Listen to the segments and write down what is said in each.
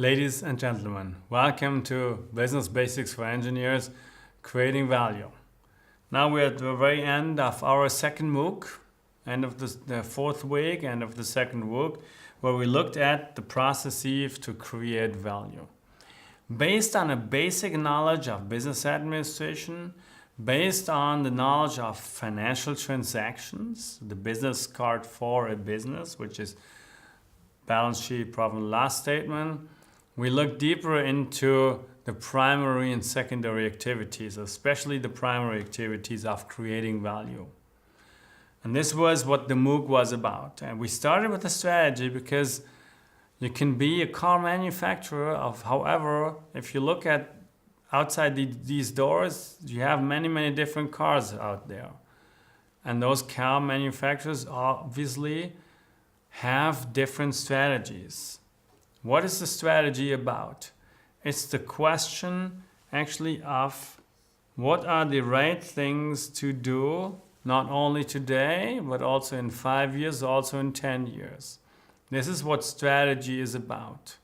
Ladies and gentlemen, welcome to Business Basics for Engineers, Creating Value. Now we're at the very end of our second MOOC, end of the fourth week, end of the second MOOC, where we looked at the processes to create value. Based on a basic knowledge of business administration, based on the knowledge of financial transactions, the business card for a business, which is balance sheet, profit and loss statement, we look deeper into the primary and secondary activities, especially the primary activities of creating value. And this was what the MOOC was about. And we started with a strategy because you can be a car manufacturer however, if you look at outside these doors, you have many different cars out there. And those car manufacturers obviously have different strategies. What is the strategy about? It's the question actually of what are the right things to do, not only today, but also in 5 years, also in 10 years. This is what strategy is about.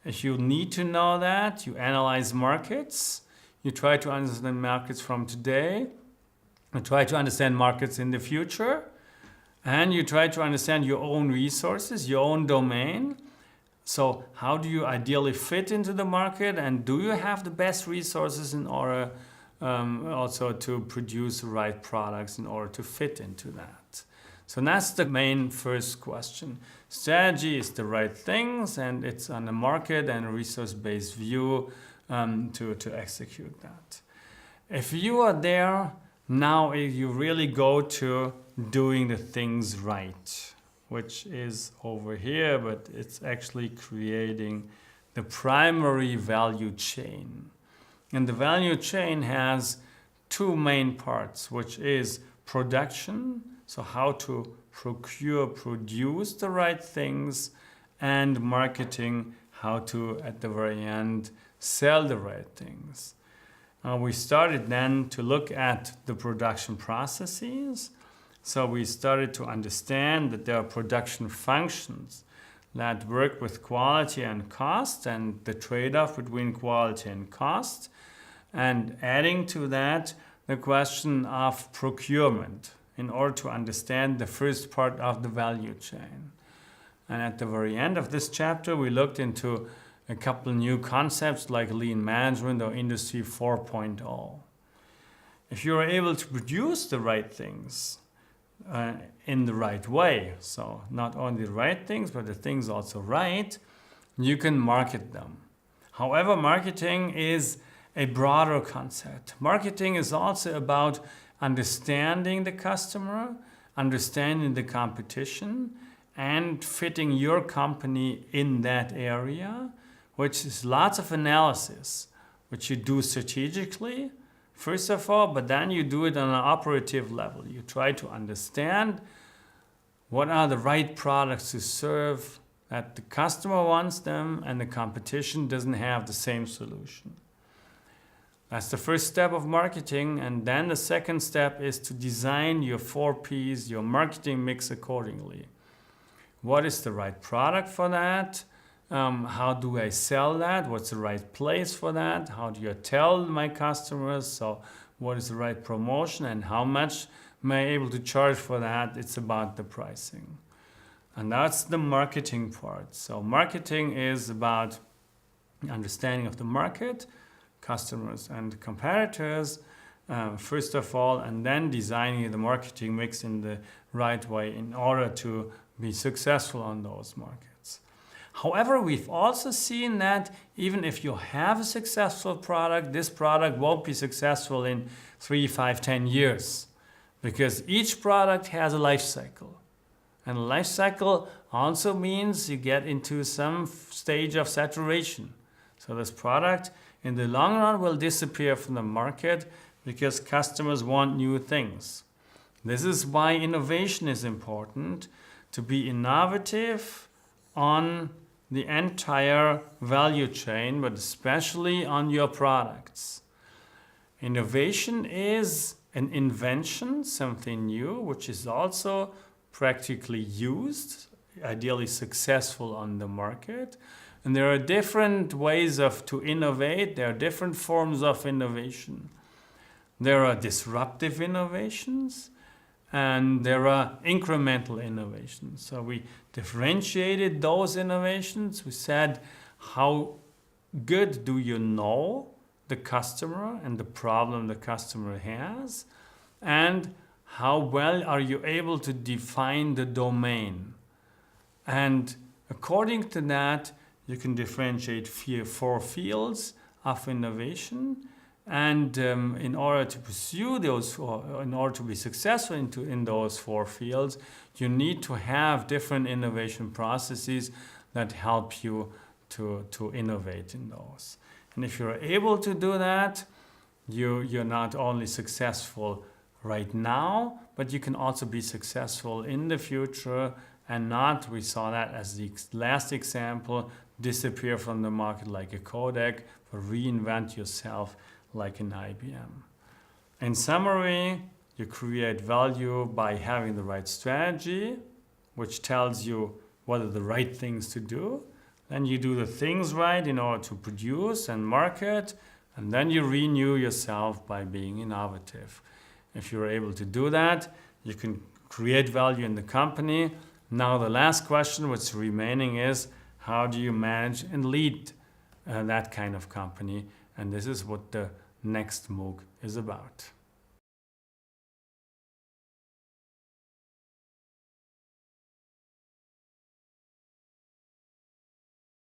If you need to know that, you analyze markets, you try to understand markets from today, you try to understand markets in the future, and you try to understand your own resources, your own domain. So how do you ideally fit into the market, and do you have the best resources in order also to produce the right products in order to fit into that? So that's the main first question. Strategy is the right things, and it's on a market and a resource-based view to execute that. If you are there, now you really go to doing the things right, which is over here, but it's actually creating the primary value chain. And the value chain has two main parts, which is production, so how to produce the right things, and marketing, how to, at the very end, sell the right things. We started then to look at the production processes. So we started to understand that there are production functions that work with quality and cost, and the trade-off between quality and cost, and adding to that the question of procurement in order to understand the first part of the value chain. And at the very end of this chapter, we looked into a couple new concepts like lean management or Industry 4.0. If you're able to produce the right things, in the right way, so not only the right things, but the things also right, you can market them. However, marketing is a broader concept. Marketing is also about understanding the customer, understanding the competition, and fitting your company in that area, which is lots of analysis, which you do strategically, first of all, but then you do it on an operative level. You try to understand what are the right products to serve, that the customer wants them and the competition doesn't have the same solution. That's the first step of marketing, and then the second step is to design your 4 Ps, your marketing mix accordingly. What is the right product for that? How do I sell that? What's the right place for that? How do you tell my customers? So what is the right promotion, and how much am I able to charge for that? It's about the pricing. And that's the marketing part. So marketing is about understanding of the market, customers and competitors, first of all, and then designing the marketing mix in the right way in order to be successful on those markets. However, we've also seen that even if you have a successful product, this product won't be successful in 3, 5, 10 years, because each product has a life cycle. And a life cycle also means you get into some stage of saturation. So this product in the long run will disappear from the market because customers want new things. This is why innovation is important, to be innovative on the entire value chain, but especially on your products. Innovation is an invention, something new, which is also practically used, ideally successful on the market, And there are different ways to innovate. There are different forms of innovation. There are disruptive innovations and there are incremental innovations. So we differentiated those innovations. We said, how good do you know the customer and the problem the customer has? And how well are you able to define the domain? And according to that, you can differentiate four fields of innovation. And in order to pursue those, or in order to be successful in those four fields, you need to have different innovation processes that help you to innovate in those. And if you're able to do that, you're not only successful right now, but you can also be successful in the future and not, we saw that as the last example, disappear from the market like a Kodak, but reinvent yourself like an IBM. In summary, you create value by having the right strategy, which tells you what are the right things to do. Then you do the things right in order to produce and market, and then you renew yourself by being innovative. If you're able to do that, you can create value in the company. Now the last question what's remaining is, how do you manage and lead that kind of company? And this is what the next MOOC is about.